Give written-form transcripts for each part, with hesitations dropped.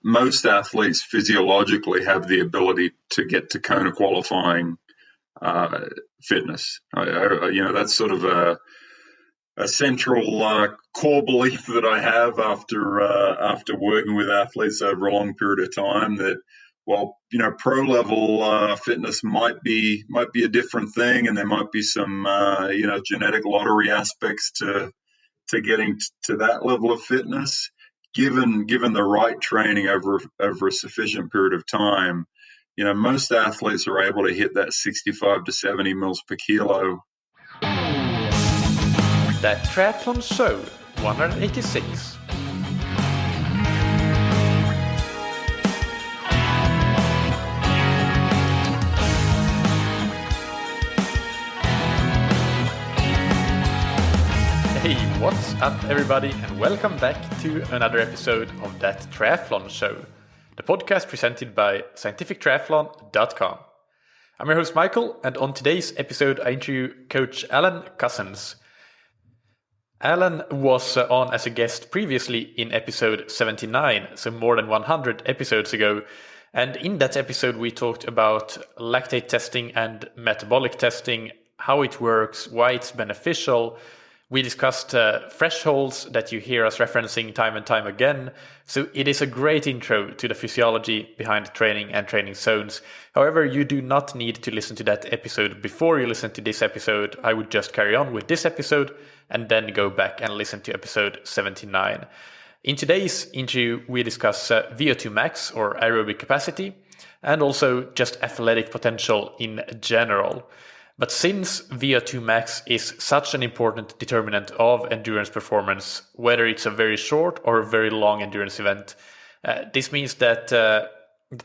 most athletes physiologically have the ability to get to Kona qualifying fitness. That's sort of a central core belief that I have after working with athletes over a long period of time, that while pro level fitness might be a different thing, and there might be some genetic lottery aspects to getting to that level of fitness, given the right training over a sufficient period of time, most athletes are able to hit that 65 to 70 mils per kilo. That Triathlon Show 186. Hey, what's up everybody, and welcome back to another episode of That Triathlon Show, the podcast presented by scientifictriathlon.com. I'm your host Michael, and on today's episode I interview Coach Alan Cozens. Alan was on as a guest previously in episode 79, so more than 100 episodes ago. And in that episode we talked about lactate testing and metabolic testing, how it works, why it's beneficial. We discussed thresholds that you hear us referencing time and time again. So it is a great intro to the physiology behind training and training zones. However, you do not need to listen to that episode before you listen to this episode. I would just carry on with this episode and then go back and listen to episode 79. In today's interview, we discuss VO2 max or aerobic capacity, and also just athletic potential in general. But since VO2 max is such an important determinant of endurance performance, whether it's a very short or a very long endurance event, this means that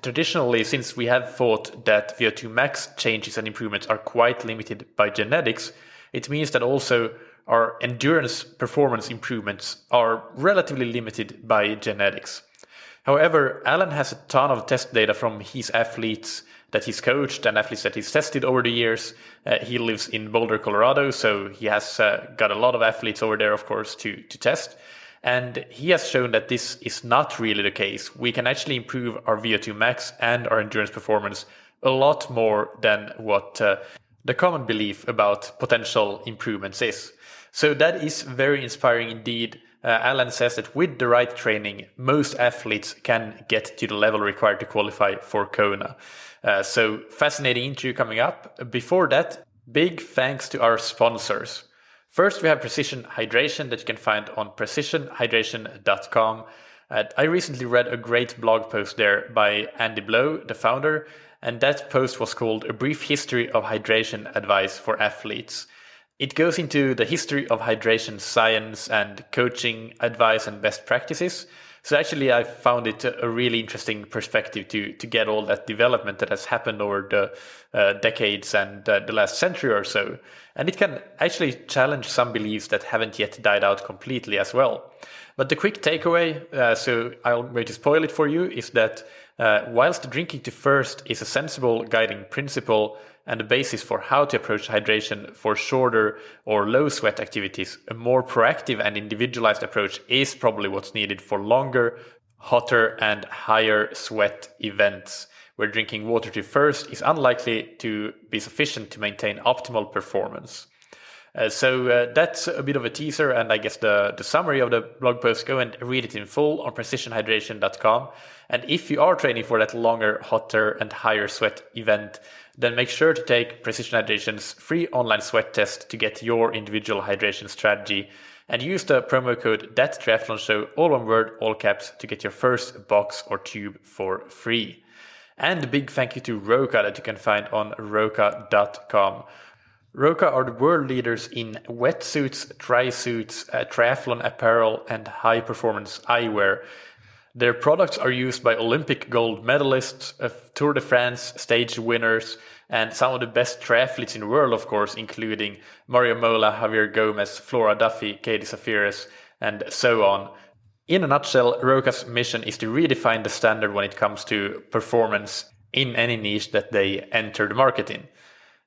traditionally, since we have thought that VO2 max changes and improvements are quite limited by genetics, it means that also our endurance performance improvements are relatively limited by genetics. However, Alan has a ton of test data from his athletes that he's coached and athletes that he's tested over the years. He lives in Boulder, Colorado, so he has got a lot of athletes over there, of course, to test. And he has shown that this is not really the case. We can actually improve our VO2 max and our endurance performance a lot more than what the common belief about potential improvements is. So that is very inspiring indeed. Alan says that with the right training, most athletes can get to the level required to qualify for Kona. So fascinating interview coming up. Before that, big thanks to our sponsors. First, we have Precision Hydration that you can find on precisionhydration.com. I recently read a great blog post there by Andy Blow, the founder, and that post was called A Brief History of Hydration Advice for Athletes. It goes into the history of hydration science and coaching advice and best practices. So actually I found it a really interesting perspective to get all that development that has happened over the decades and the last century or so. And it can actually challenge some beliefs that haven't yet died out completely as well. But the quick takeaway, so I'll going to spoil it for you, is that whilst drinking to first is a sensible guiding principle and the basis for how to approach hydration for shorter or low sweat activities, a more proactive and individualized approach is probably what's needed for longer, hotter and higher sweat events, where drinking water to first is unlikely to be sufficient to maintain optimal performance. So that's a bit of a teaser, and I guess the summary of the blog post, go and read it in full on precisionhydration.com. And if you are training for that longer, hotter and higher sweat event, then make sure to take Precision Hydration's free online sweat test to get your individual hydration strategy, and use the promo code ThatTriathlonShow, all one word, all caps, to get your first box or tube for free. And a big thank you to Roka that you can find on roka.com. Roka are the world leaders in wetsuits, tri-suits, triathlon apparel and high-performance eyewear. Their products are used by Olympic gold medalists, Tour de France stage winners, and some of the best triathletes in the world, of course, including Mario Mola, Javier Gomez, Flora Duffy, Katie Zafiris, and so on. In a nutshell, Roka's mission is to redefine the standard when it comes to performance in any niche that they enter the market in.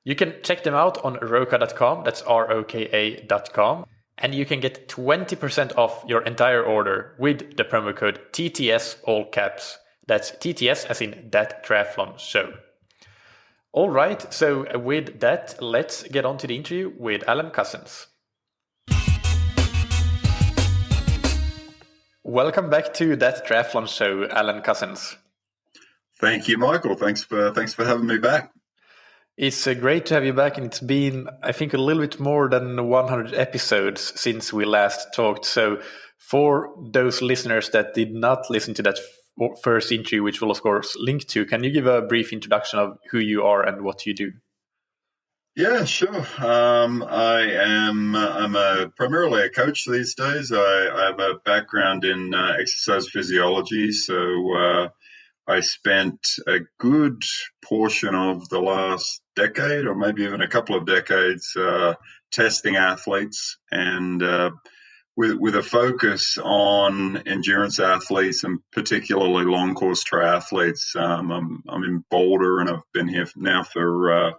You can check them out on roka.com, that's roka.com, and you can get 20% off your entire order with the promo code TTS, all caps. That's TTS as in That Triathlon Show. All right, so with that, let's get on to the interview with Alan Cozens. Welcome back to That Triathlon Show, Alan Cozens. Thank you, Michael. Thanks for having me back. It's great to have you back, and it's been, I think, a little bit more than 100 episodes since we last talked. So for those listeners that did not listen to that first interview, which we'll of course link to, can you give a brief introduction of who you are and what you do? Yeah, sure. I'm primarily a coach these days. I have a background in exercise physiology, so I spent a good portion of the last decade, or maybe even a couple of decades, testing athletes, and with a focus on endurance athletes and particularly long course triathletes. I'm in Boulder, and I've been here now for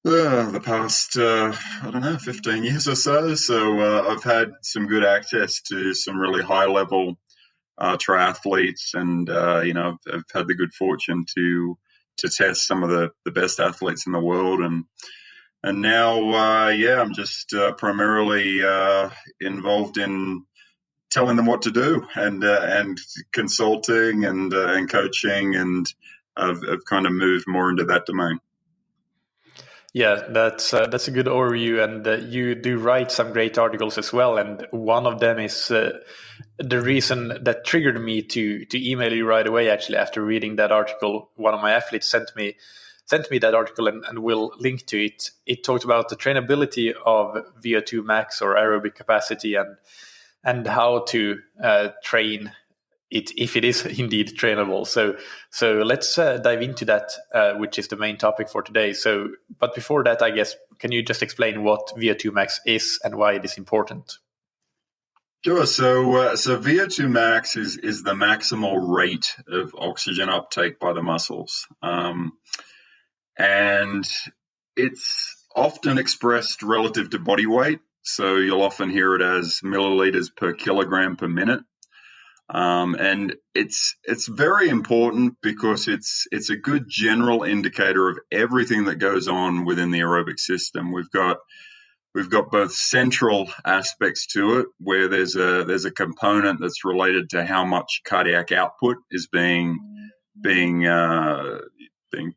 the past 15 years or so. So I've had some good access to some really high level triathletes, and I've had the good fortune to test some of the best athletes in the world, and now I'm just primarily involved in telling them what to do, and consulting and coaching, and I've kind of moved more into that domain. Yeah, that's a good overview, and you do write some great articles as well. And one of them is the reason that triggered me to email you right away. Actually, after reading that article, one of my athletes sent me that article, and we'll link to it. It talked about the trainability of VO2 Max or aerobic capacity, and how to train it if it is indeed trainable. So let's dive into that, which is the main topic for today. So, but before that, I guess, can you just explain what VO2 Max is and why it is important? Sure. So VO2 max is the maximal rate of oxygen uptake by the muscles, and it's often expressed relative to body weight. So you'll often hear it as milliliters per kilogram per minute. And it's very important because it's a good general indicator of everything that goes on within the aerobic system. We've got both central aspects to it, where there's a component that's related to how much cardiac output is being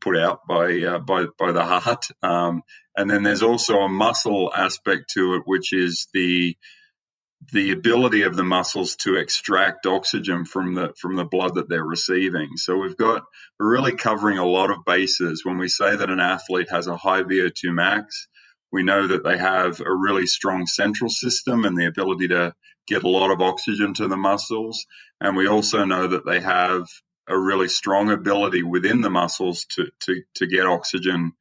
put out by the heart, and then there's also a muscle aspect to it, which is the ability of the muscles to extract oxygen from the blood that they're receiving. So we're really covering a lot of bases. When we say that an athlete has a high VO2 max, we know that they have a really strong central system and the ability to get a lot of oxygen to the muscles. And we also know that they have a really strong ability within the muscles to get oxygen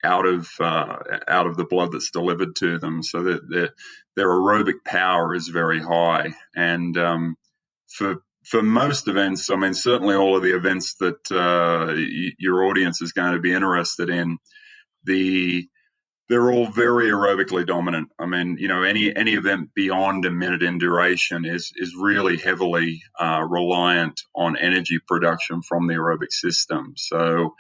out of the blood that's delivered to them, so that their aerobic power is very high. And for most events, I mean, certainly all of the events that your audience is going to be interested in, they're all very aerobically dominant. I mean, any event beyond a minute in duration is really heavily reliant on energy production from the aerobic system. So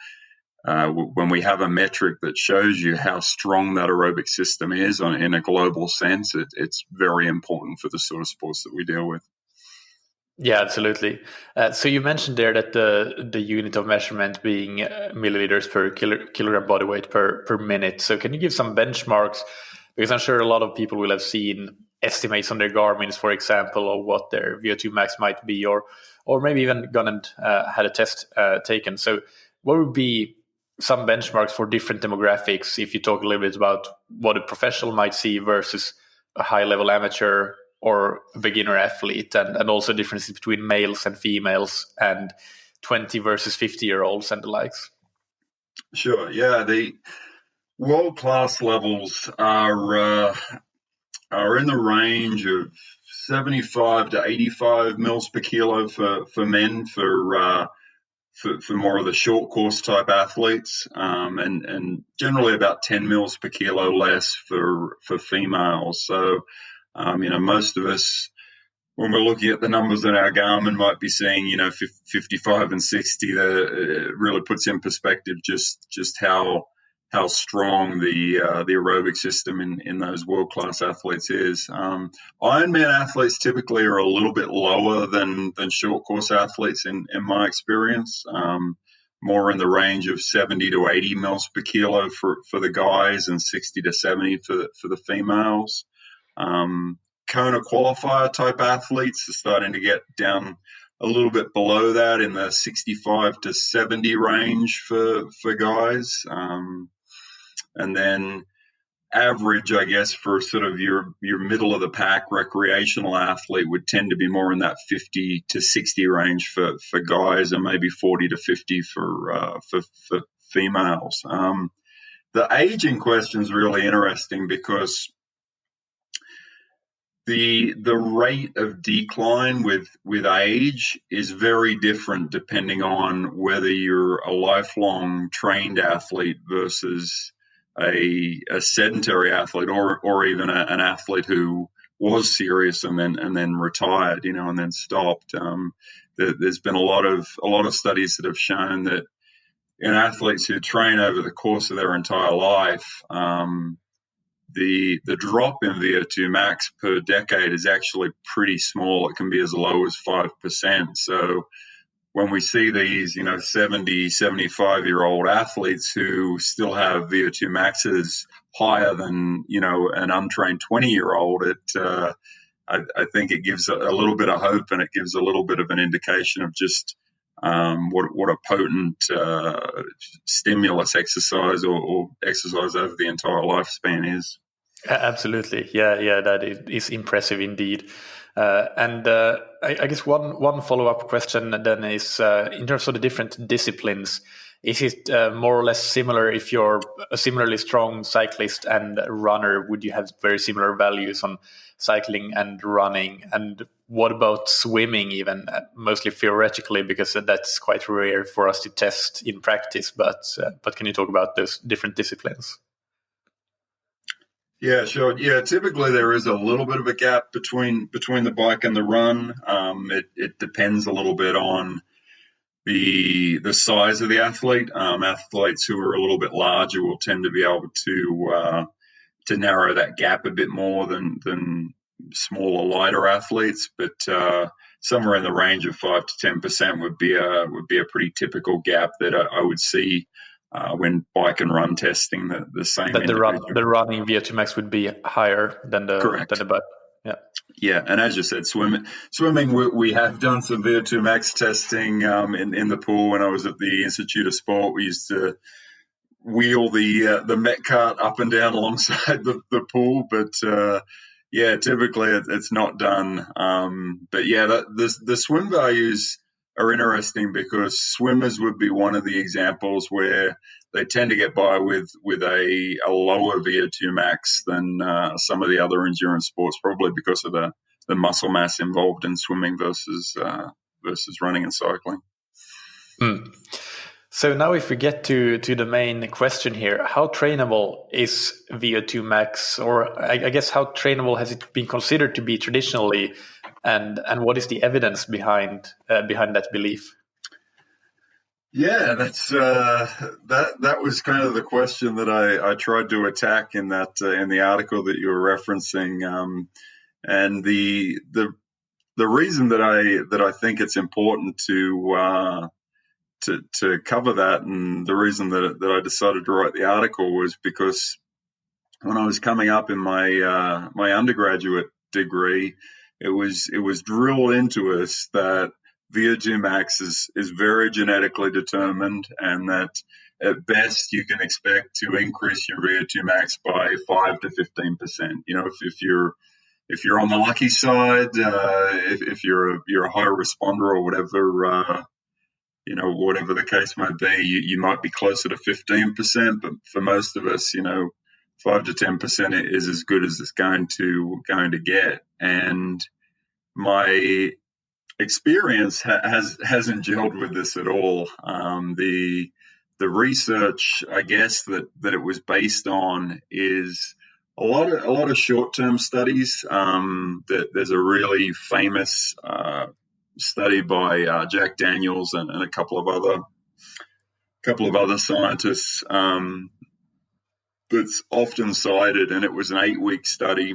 when we have a metric that shows you how strong that aerobic system is in a global sense, it's very important for the sort of sports that we deal with. Yeah, absolutely. So you mentioned there that the unit of measurement being milliliters per kilogram body weight per minute. So can you give some benchmarks? Because I'm sure a lot of people will have seen estimates on their Garmins, for example, of what their VO2 max might be, or maybe even gone and had a test taken. So what would be some benchmarks for different demographics, if you talk a little bit about what a professional might see versus a high-level amateur or a beginner athlete, and also differences between males and females and 20 versus 50-year-olds and the likes? Sure. Yeah, the world-class levels are in the range of 75 to 85 mils per kilo for men for more of the short course type athletes, and generally about 10 mils per kilo less for females. So, most of us when we're looking at the numbers in our Garmin, might be seeing 55 and 60. That really puts in perspective just how strong the aerobic system in those world-class athletes is. Ironman athletes typically are a little bit lower than short course athletes in my experience. More in the range of 70 to 80 mils per kilo for the guys and 60 to 70 for the females. Kona qualifier type athletes are starting to get down a little bit below that in the 65 to 70 range for guys. And then average, I guess, for sort of your middle of the pack recreational athlete would tend to be more in that 50 to 60 range for guys, and maybe 40 to 50 for females. The aging question is really interesting because the rate of decline with age is very different depending on whether you're a lifelong trained athlete versus a sedentary athlete, or even an athlete who was serious and then retired, and then stopped. There's been a lot of studies that have shown that in athletes who train over the course of their entire life, the drop in VO2 max per decade is actually pretty small. It can be as low as 5%. So when we see these, 70, 75-year-old athletes who still have VO2 maxes higher than, an untrained 20-year-old, I think it gives a little bit of hope, and it gives a little bit of an indication of just what a potent stimulus exercise or exercise over the entire lifespan is. Absolutely. Yeah, that is impressive indeed. I guess one follow-up question then is, in terms of the different disciplines, is it more or less similar if you're a similarly strong cyclist and runner? Would you have very similar values on cycling and running? And what about swimming, even mostly theoretically, because that's quite rare for us to test in practice. But can you talk about those different disciplines? Yeah, sure. Yeah, typically there is a little bit of a gap between the bike and the run. It depends a little bit on the size of the athlete. Athletes who are a little bit larger will tend to be able to narrow that gap a bit more than smaller, lighter athletes. But somewhere in the range of 5 to 10% would be a pretty typical gap that I would see when bike and run testing the same. The running VO2 max would be higher than the bike. Yeah, and as you said, swimming. We have done some VO2 max testing in the pool. When I was at the Institute of Sport, we used to wheel the Met cart up and down alongside the pool. But yeah, typically it's not done. But yeah, the swim values are interesting because swimmers would be one of the examples where they tend to get by with a lower VO2 max than some of the other endurance sports, probably because of the muscle mass involved in swimming versus running and cycling. So now if we get to the main question here, how trainable is VO2 max, or I guess how trainable has it been considered to be traditionally, and what is the evidence behind that belief? Yeah, that's that was kind of the question that I tried to attack in the article that you were referencing, and the reason that I think it's important to cover that, and the reason that I decided to write the article was because when I was coming up in my my undergraduate degree, it was drilled into us that VO2 max is very genetically determined, and that at best you can expect to increase your VO2 max by 5 to 15%. If you're on the lucky side, if you're a high responder or whatever. Whatever the case might be, you might be closer to 15%, but for most of us, 5 to 10% is as good as it's going to get. And my experience hasn't gelled with this at all. The research, I guess, that it was based on is a lot of short-term studies. There's a really famous study by Jack Daniels and a couple of other scientists that's often cited, and it was an 8-week study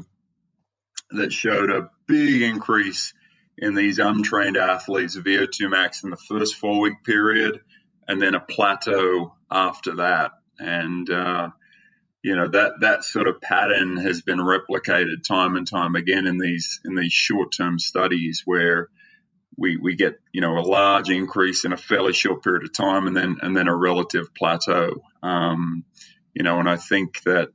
that showed a big increase in these untrained athletes' VO2 max in the first 4-week period, and then a plateau after that. And that sort of pattern has been replicated time and time again in these short-term studies where we get a large increase in a fairly short period of time, and then a relative plateau. And I think that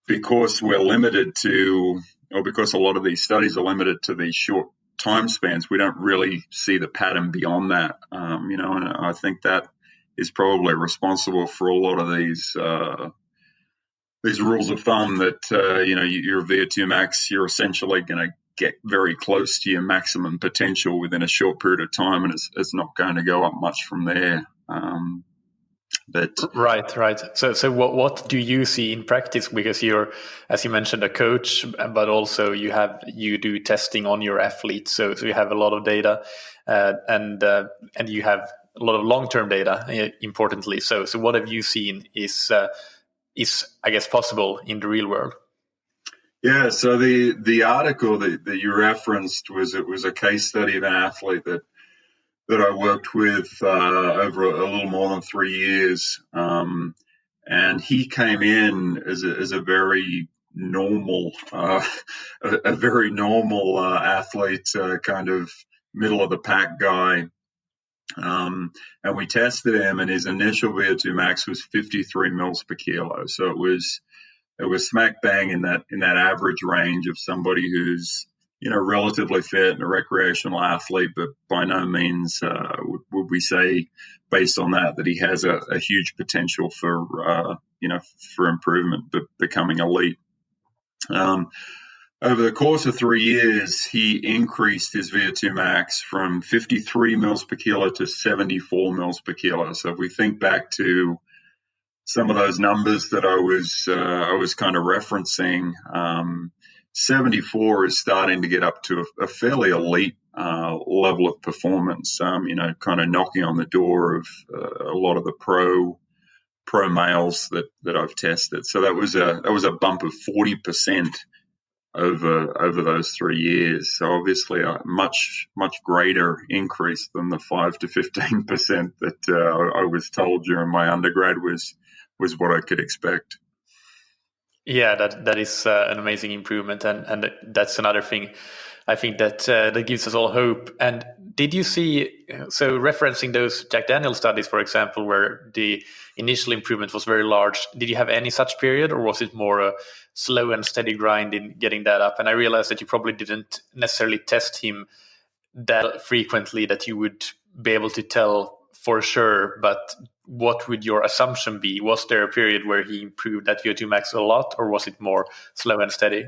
because we're limited to, or because a lot of these studies are limited to these short time spans, we don't really see the pattern beyond that. And I think that is probably responsible for a lot of these rules of thumb that, your VO2 max, you're essentially going to get very close to your maximum potential within a short period of time, and it's not going to go up much from there. Right. So what do you see in practice? Because you're, as you mentioned, a coach, but also you do testing on your athletes. So you have a lot of data, and you have a lot of long-term data. Importantly, so what have you seen is I guess possible in the real world? Yeah. So the article that you referenced was a case study of an athlete that I worked with over a little more than 3 years, and he came in as a very normal, athlete, kind of middle of the pack guy. And we tested him, and his initial VO2 max was 53 mils per kilo. So it was smack bang in that average range of somebody who's relatively fit and a recreational athlete, but by no means would we say, based on that he has a huge potential for improvement, but becoming elite. Over the course of 3 years, he increased his VO2 max from 53 mils per kilo to 74 mils per kilo. So if we think back to some of those numbers that I was kind of referencing, 74 is starting to get up to a fairly elite level of performance, kind of knocking on the door of a lot of the pro males that I've tested. So that was a bump of 40% over those 3 years. So obviously a much greater increase than the 5 to 15% that I was told during my undergrad was what I could expect. Yeah, that is an amazing improvement, and that's another thing I think that gives us all hope. And did you see, so referencing those Jack Daniels studies, for example, where the initial improvement was very large, did you have any such period, or was it more a slow and steady grind in getting that up? And I realized that you probably didn't necessarily test him that frequently that you would be able to tell for sure, but what would your assumption be? Was there a period where he improved that VO2 max a lot, or was it more slow and steady?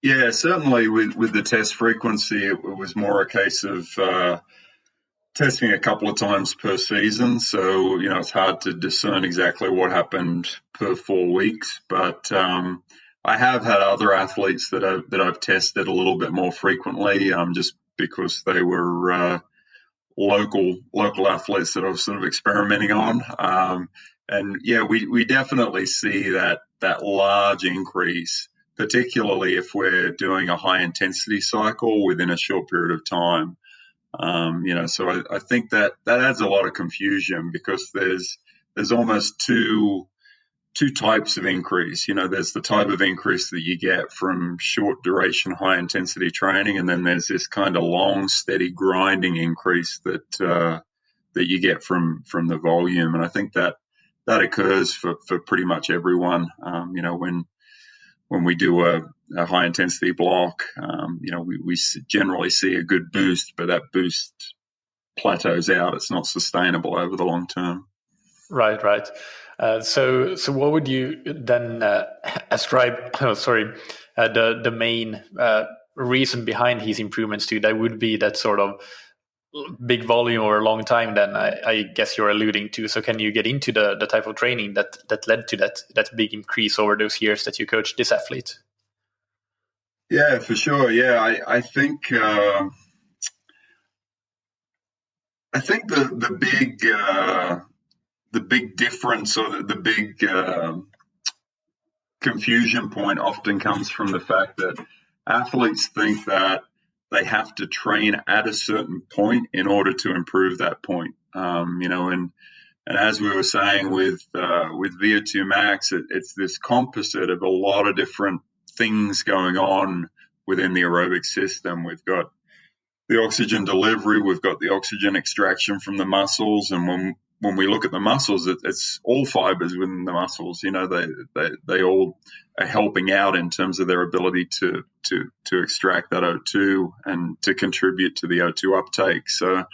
Yeah, certainly with the test frequency, it was more a case of testing a couple of times per season. So, it's hard to discern exactly what happened per 4 weeks, but I have had other athletes that I've tested a little bit more frequently, just because they were local athletes that I was sort of experimenting on. And yeah, we definitely see that large increase, particularly if we're doing a high intensity cycle within a short period of time. So I think that adds a lot of confusion, because there's almost two types of increase. There's the type of increase that you get from short duration, high intensity training. And then there's this kind of long, steady grinding increase that you get from the volume. And I think that occurs for pretty much everyone. When we do a high intensity block, we generally see a good boost, but that boost plateaus out. It's not sustainable over the long term. Right. So what would you then ascribe? The main reason behind his improvements to? That would be that sort of big volume over a long time, then I guess you're alluding to. So can you get into the type of training that led to that big increase over those years that you coached this athlete? Yeah, for sure. Yeah, I think the big difference, or the big confusion point often comes from the fact that athletes think that they have to train at a certain point in order to improve that point. And as we were saying with VO2 Max, it's this composite of a lot of different things going on within the aerobic system. We've got the oxygen delivery, we've got the oxygen extraction from the muscles, and when we look at the muscles, it's all fibers within the muscles. They all are helping out in terms of their ability to extract that O2 and to contribute to the O2 uptake. So,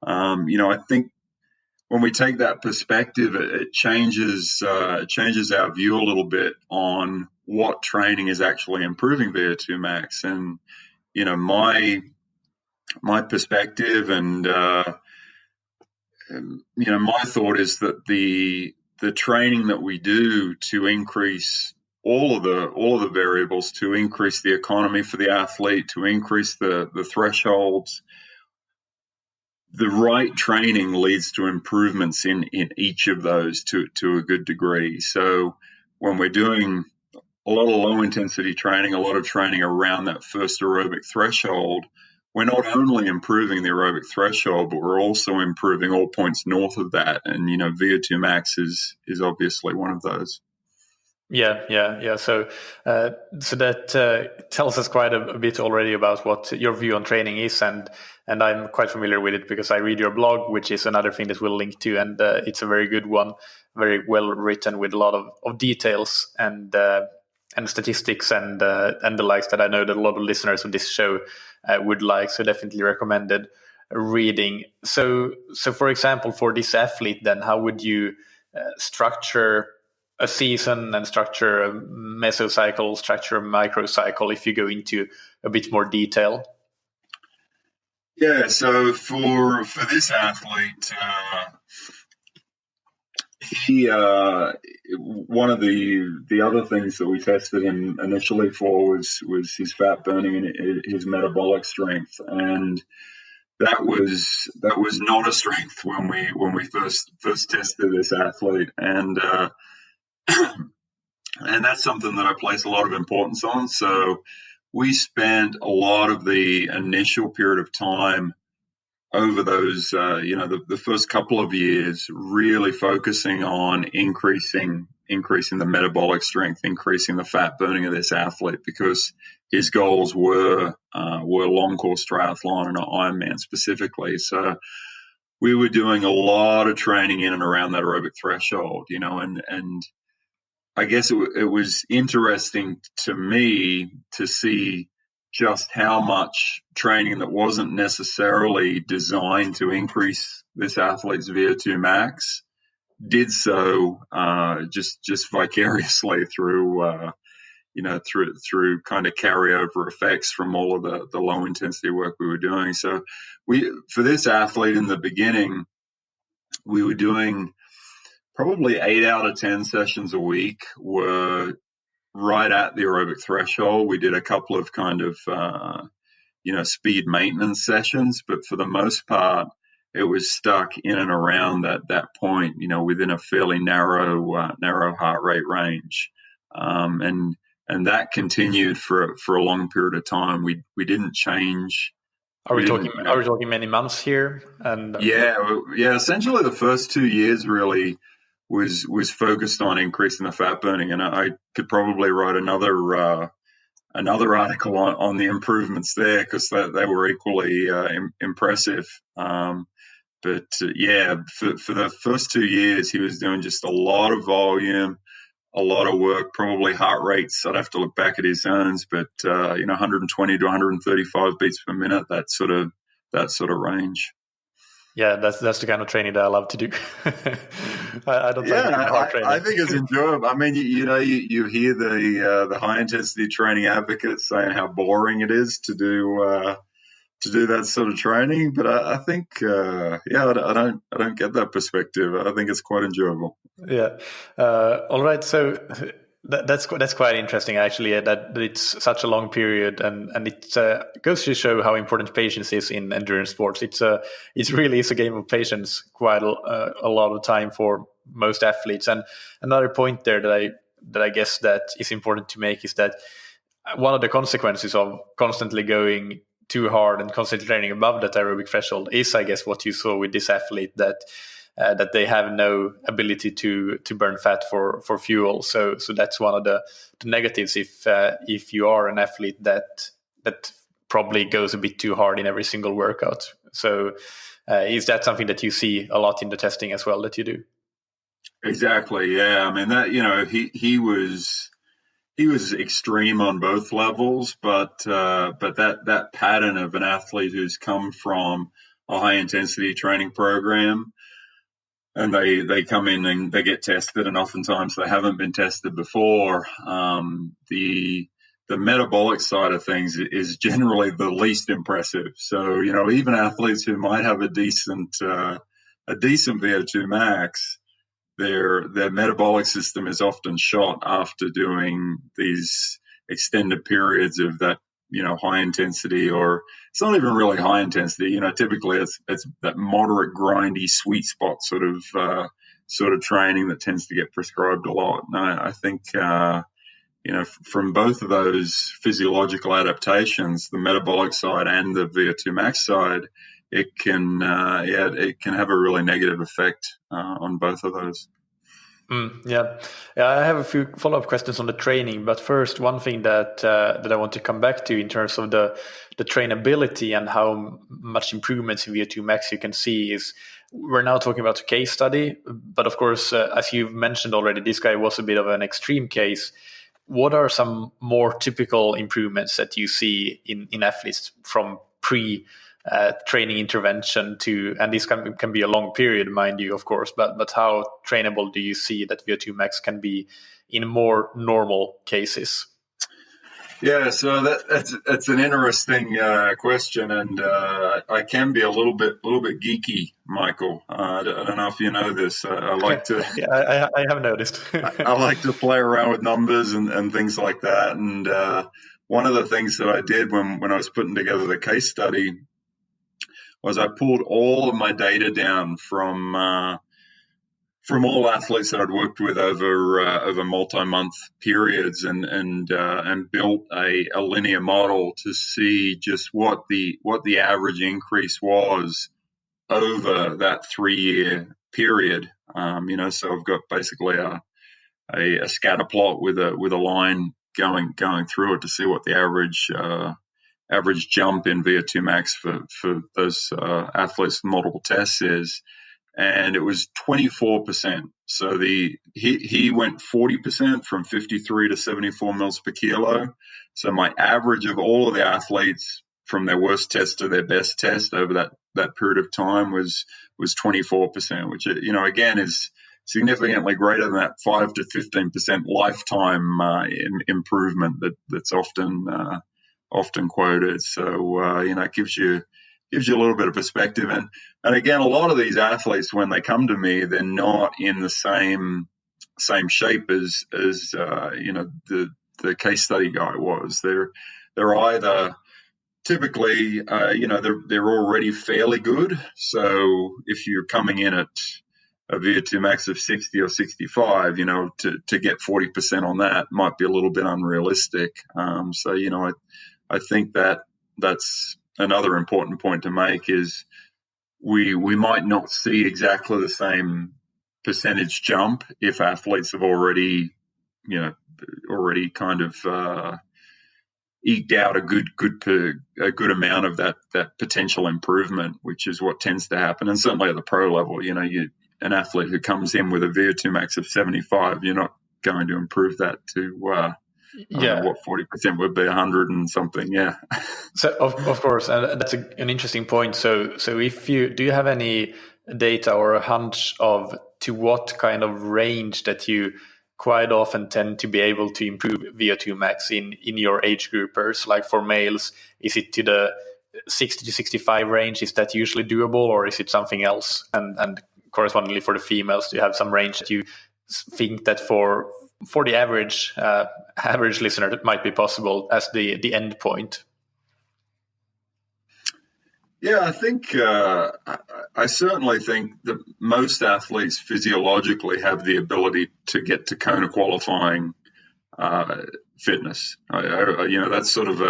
I think when we take that perspective, it changes our view a little bit on what training is actually improving VO2 max. And my perspective and my thought is that the training that we do to increase all of the variables, to increase the economy for the athlete, to increase the thresholds, the right training leads to improvements in each of those to a good degree. So when we're doing a lot of low intensity training, a lot of training around that first aerobic threshold, we're not only improving the aerobic threshold, but we're also improving all points north of that. And, VO2 max is obviously one of those. Yeah. So that tells us quite a bit already about what your view on training is, and I'm quite familiar with it because I read your blog, which is another thing that we'll link to, and it's a very good one, very well written with a lot of details and statistics and the likes that I know that a lot of listeners of this show would like. So definitely recommended reading. So for example, for this athlete, then how would you structure a season and structure a mesocycle, structure a microcycle if you go into a bit more detail? Yeah, so for this athlete, he one of the other things that we tested him initially for was his fat burning and his metabolic strength, and that was not a strength when we first tested this athlete, and and that's something that I place a lot of importance on. So we spent a lot of the initial period of time over those, the first couple of years, really focusing on increasing the metabolic strength, increasing the fat burning of this athlete, because his goals were long course triathlon and Ironman specifically. So we were doing a lot of training in and around that aerobic threshold, and I guess it was interesting to me to see just how much training that wasn't necessarily designed to increase this athlete's VO2 max did so just vicariously through through kind of carryover effects from all of the low intensity work we were doing. So for this athlete in the beginning, we were doing probably 8 out of 10 sessions a week were right at the aerobic threshold. We did a couple of kind of, speed maintenance sessions, but for the most part, it was stuck in and around that point, within a fairly narrow heart rate range. And that continued for a long period of time. We didn't change. Are we talking many months here? And yeah. Essentially, the first 2 years really was focused on increasing the fat burning, and I could probably write another article on the improvements there, because they were equally impressive. But for the first 2 years, he was doing just a lot of volume, a lot of work, probably heart rates. I'd have to look back at his zones, but 120 to 135 beats per minute, that sort of range. Yeah, that's the kind of training that I love to do. I don't think hard training. I think it's enjoyable. I mean, you hear the high intensity training advocates saying how boring it is to do to do that sort of training. But I think, I don't get that perspective. I think it's quite enjoyable. Yeah. All right. So that's quite interesting, actually. That it's such a long period, and it goes to show how important patience is in endurance sports. It really is a game of patience, quite a lot of time for most athletes. And another point there that I guess that is important to make is that one of the consequences of constantly going too hard and constantly training above that aerobic threshold is, I guess, what you saw with this athlete, that they have no ability to burn fat for fuel. So that's one of the negatives if you are an athlete that probably goes a bit too hard in every single workout. So is that something that you see a lot in the testing as well that you do? Exactly. Yeah. I mean, that, he was extreme on both levels, but that pattern of an athlete who's come from a high intensity training program, and they come in and they get tested, and oftentimes they haven't been tested before. The metabolic side of things is generally the least impressive. So, even athletes who might have a decent VO2 max, their metabolic system is often shot after doing these extended periods of that, high intensity, or it's not even really high intensity. Typically it's that moderate, grindy, sweet spot sort of training that tends to get prescribed a lot. And I think, from both of those physiological adaptations, the metabolic side and the VO2 max side, it can have a really negative effect on both of those. Yeah. I have a few follow-up questions on the training, but first, one thing that I want to come back to in terms of the trainability and how much improvements in VO2 max you can see is, we're now talking about a case study, but of course, as you've mentioned already, this guy was a bit of an extreme case. What are some more typical improvements that you see in athletes from training intervention to, and this can be a long period, mind you, of course, but how trainable do you see that VO2 max can be in more normal cases? Yeah, so that's an interesting question, and I can be a little bit geeky, Michael. I don't know if you know this. I like to. Yeah, I have noticed. I like to play around with numbers and things like that. And one of the things that I did when I was putting together the case study was I pulled all of my data down from all athletes that I'd worked with over multi-month periods, and built a linear model to see just what the average increase was over that 3-year period. So I've got basically a scatter plot with a line going through it to see what the average jump in VO2 max for those athletes with multiple tests is. And it was 24%. So he went 40% from 53 to 74 mils per kilo. So my average of all of the athletes from their worst test to their best test over that period of time was 24%, which, again, is significantly greater than that 5 to 15% lifetime improvement that's often quoted. So it gives you a little bit of perspective. And again, a lot of these athletes, when they come to me, they're not in the same shape as the case study guy was. They're either typically they're already fairly good. So if you're coming in at a VO2 max of 60 or 65, to get 40% on that might be a little bit unrealistic. So I think that's another important point to make is we might not see exactly the same percentage jump if athletes have already kind of eked out a good amount of that potential improvement, which is what tends to happen. And certainly at the pro level, an athlete who comes in with a VO2 max of 75, you're not going to improve that to what 40% would be, 100 and something. Yeah. So of course, and that's an interesting point. So if do you have any data or a hunch of to what kind of range that you quite often tend to be able to improve VO2 max in your age groupers? Like for males, is it to the 60 to 65 range, is that usually doable, or is it something else? And correspondingly for the females, do you have some range that you think that for the average listener that might be possible as the end point? Yeah, I think I certainly think that most athletes physiologically have the ability to get to Kona qualifying fitness. That's sort of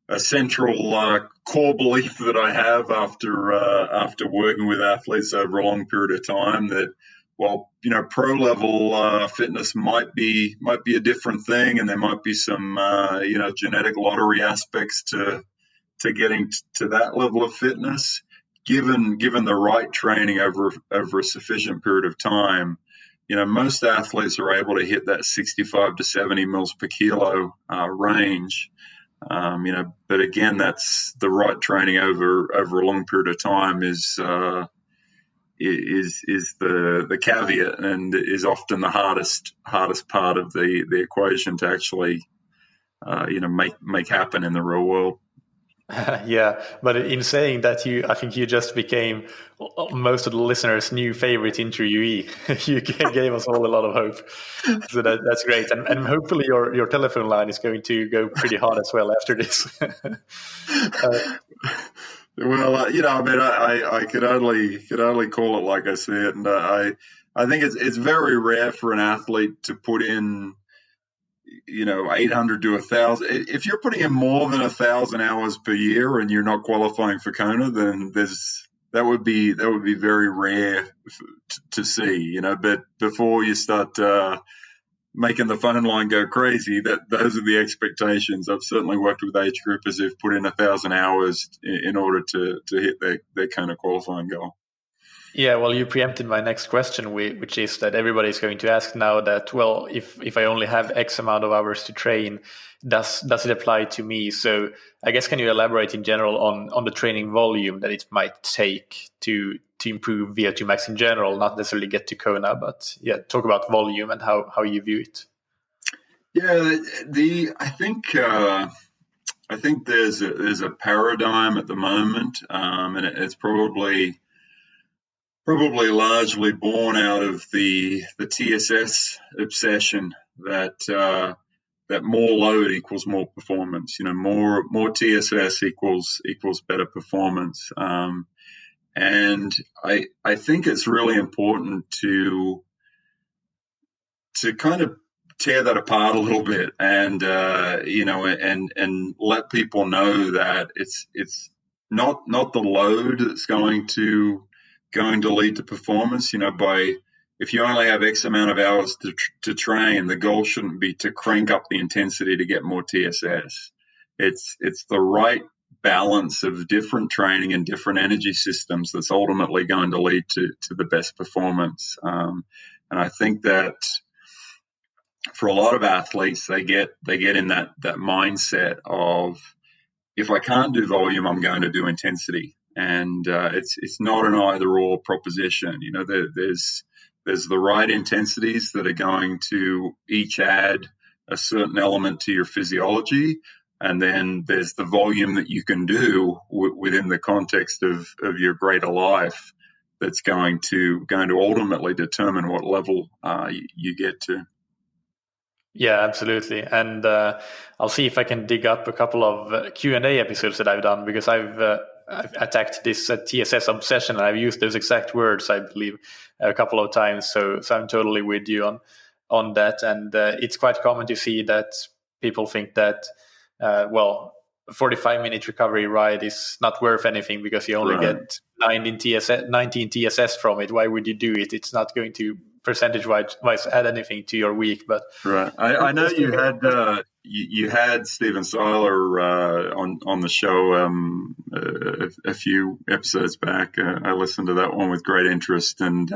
a central core belief that I have after working with athletes over a long period of time. That while pro level fitness might be a different thing, and there might be some genetic lottery aspects to getting to that level of fitness, given the right training over a sufficient period of time, most athletes are able to hit that 65 to 70 mils per kilo range. But again, that's the right training over a long period of time is the caveat, and is often the hardest part of the equation to actually make happen in the real world. Yeah, but in saying that, I think you just became most of the listeners' new favorite interviewee. You gave us all a lot of hope, so that's great. And hopefully your telephone line is going to go pretty hard as well after this. Well, I could only call it like I see it, and I think it's very rare for an athlete to put in 800 to 1,000. If you're putting in more than 1,000 hours per year and you're not qualifying for Kona, then that would be very rare to see. But before you start making the phone line go crazy, those are the expectations. I've certainly worked with age groupers who've put in 1,000 hours in order to hit their Kona qualifying goal. Yeah, well, you preempted my next question, which is that everybody's going to ask now that, well, if I only have X amount of hours to train, does it apply to me? So I guess, can you elaborate in general on the training volume that it might take to improve VO2 max in general, not necessarily get to Kona, but talk about volume and how you view it. Yeah, I think there's a paradigm at the moment, and it's probably largely born out of the TSS obsession that more load equals more performance. More TSS equals better performance. And I think it's really important to kind of tear that apart a little bit, and and let people know that it's not the load that's going to lead to performance. If you only have X amount of hours to train, the goal shouldn't be to crank up the intensity to get more TSS. It's the right balance of different training and different energy systems that's ultimately going to lead to the best performance. And I think that for a lot of athletes, they get in that mindset of, if I can't do volume, I'm going to do intensity. And it's not an either or proposition. There's the right intensities that are going to each add a certain element to your physiology, and then there's the volume that you can do within the context of your greater life that's going to ultimately determine what level you get to. Yeah, absolutely. And I'll see if I can dig up a couple of Q&A episodes that I've done, because I've attacked this TSS obsession, and I've used those exact words, I believe, a couple of times. So I'm totally with you on that. And it's quite common to see that people think that, a 45-minute recovery ride is not worth anything because you only get 19 TSS from it. Why would you do it? It's not going to percentage-wise add anything to your week. But right, I know you had Stephen Seiler on the show a few episodes back. I listened to that one with great interest, and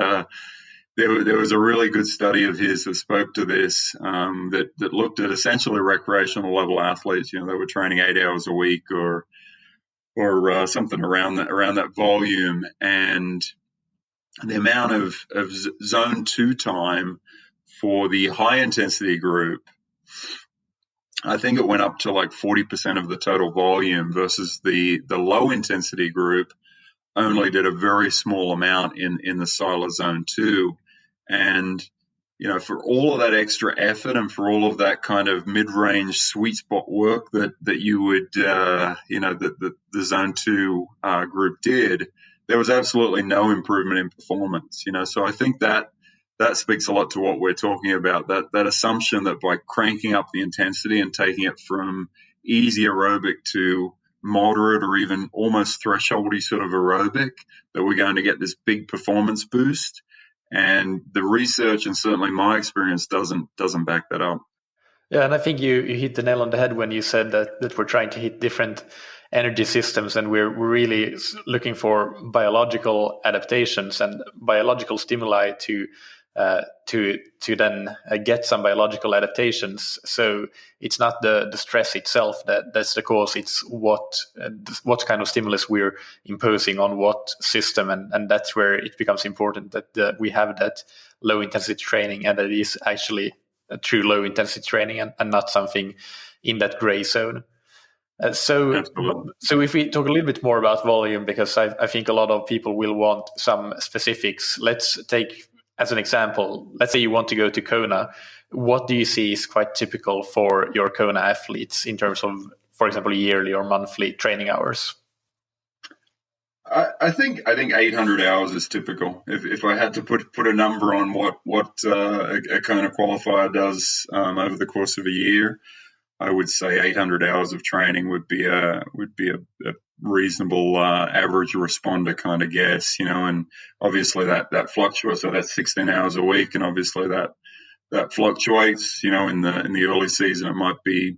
there was a really good study of his that spoke to this, that looked at essentially recreational level athletes. They were training 8 hours a week or something around that volume, and the amount of zone 2 time for the high intensity group I think it went up to like 40% of the total volume versus the low intensity group only did a very small amount in the Sila Zone 2. And, for all of that extra effort and for all of that kind of mid-range sweet spot work that you would, that the Zone 2 group did, there was absolutely no improvement in performance, So I think that speaks a lot to what we're talking about, that assumption that by cranking up the intensity and taking it from easy aerobic to moderate or even almost thresholdy sort of aerobic, that we're going to get this big performance boost. And the research and certainly my experience doesn't back that up. Yeah, and I think you hit the nail on the head when you said that we're trying to hit different energy systems, and we're really looking for biological adaptations and biological stimuli to then get some biological adaptations. So it's not the stress itself that's the cause. It's what kind of stimulus we're imposing on what system, and that's where it becomes important that we have that low intensity training, and that it is actually a true low intensity training and not something in that gray zone. So if we talk a little bit more about volume, because I think a lot of people will want some specifics. Let's take as an example, let's say you want to go to Kona. What do you see is quite typical for your Kona athletes in terms of, for example, yearly or monthly training hours? I think 800 hours is typical. If I had to put a number on what a Kona qualifier does over the course of a year, I would say 800 hours of training would be a reasonable average responder kind of guess, and obviously that fluctuates. So that's 16 hours a week, and obviously that fluctuates. In the early season it might be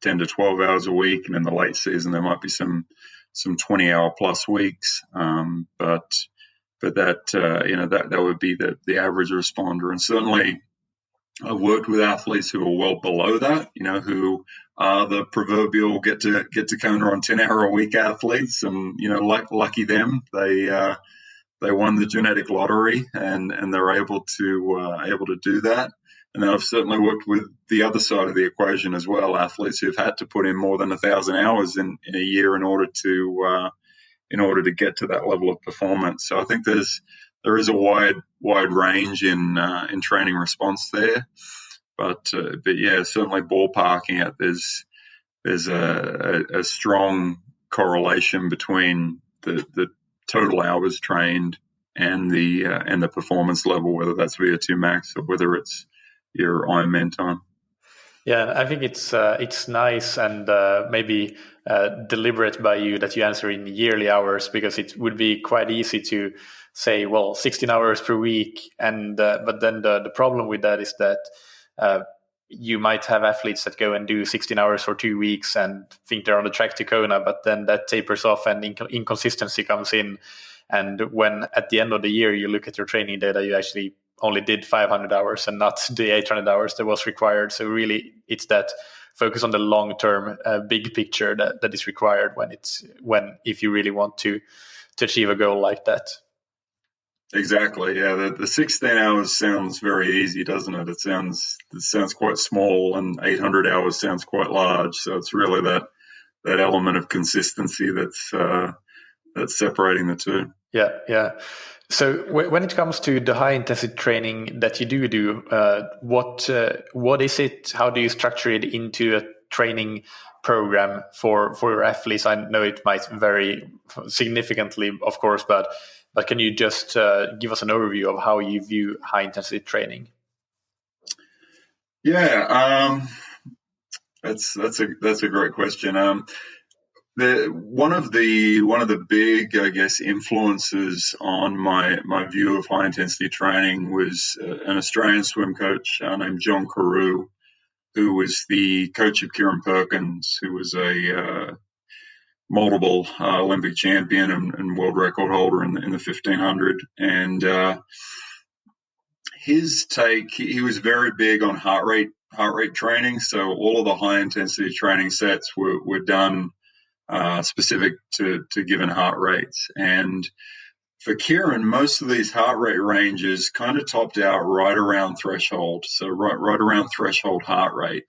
10 to 12 hours a week, and in the late season there might be some 20-hour plus weeks. But that that would be the average responder, and certainly I've worked with athletes who are well below that, who are the proverbial get to Kona on 10-hour-a-week athletes, and lucky them, they won the genetic lottery and they're able to do that. And then I've certainly worked with the other side of the equation as well, athletes who've had to put in more than 1,000 hours in a year in order to get to that level of performance. So I think there is a wide range in training response there, but yeah, certainly ballparking it. There's a strong correlation between the total hours trained and the performance level, whether that's VO2 max or whether it's your Ironman time. Yeah, I think it's nice and maybe deliberate by you that you answer in yearly hours, because it would be quite easy to say, well, 16 hours per week, and but then the problem with that is that you might have athletes that go and do 16 hours for 2 weeks and think they're on the track to Kona, but then that tapers off and inconsistency comes in. And when at the end of the year you look at your training data, you actually only did 500 hours and not the 800 hours that was required. So really, it's that focus on the long-term big picture that is required if you really want to achieve a goal like that. Exactly. Yeah, the 16 hours sounds very easy, doesn't it? It sounds quite small, and 800 hours sounds quite large. So it's really that element of consistency that's separating the two. Yeah. So when it comes to the high intensity training that you do, what is it? How do you structure it into a training program for your athletes? I know it might vary significantly, of course, but can you just give us an overview of how you view high intensity training? Yeah, that's a great question. One of the big, I guess, influences on my view of high intensity training was an Australian swim coach named John Carew, who was the coach of Kieran Perkins, who was a multiple Olympic champion and world record holder in the 1500. And his take, he was very big on heart rate training. So all of the high intensity training sets were done specific to given heart rates. And for Kieran, most of these heart rate ranges kind of topped out right around threshold. So right around threshold heart rate.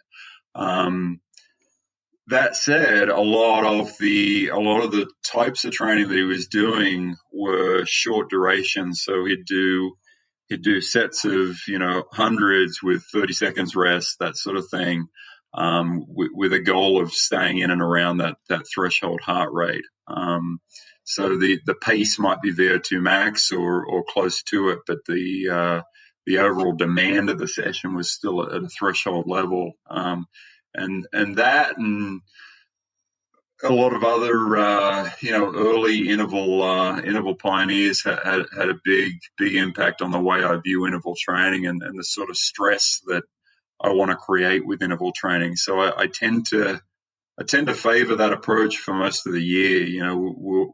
That said, a lot of the types of training that he was doing were short duration. So he'd do sets of hundreds with 30 seconds rest, that sort of thing, with a goal of staying in and around that threshold heart rate. So the pace might be VO2 max or close to it, but the overall demand of the session was still at a threshold level. And that and a lot of other early interval pioneers had a big impact on the way I view interval training and the sort of stress that I want to create with interval training. So I tend to favor that approach for most of the year.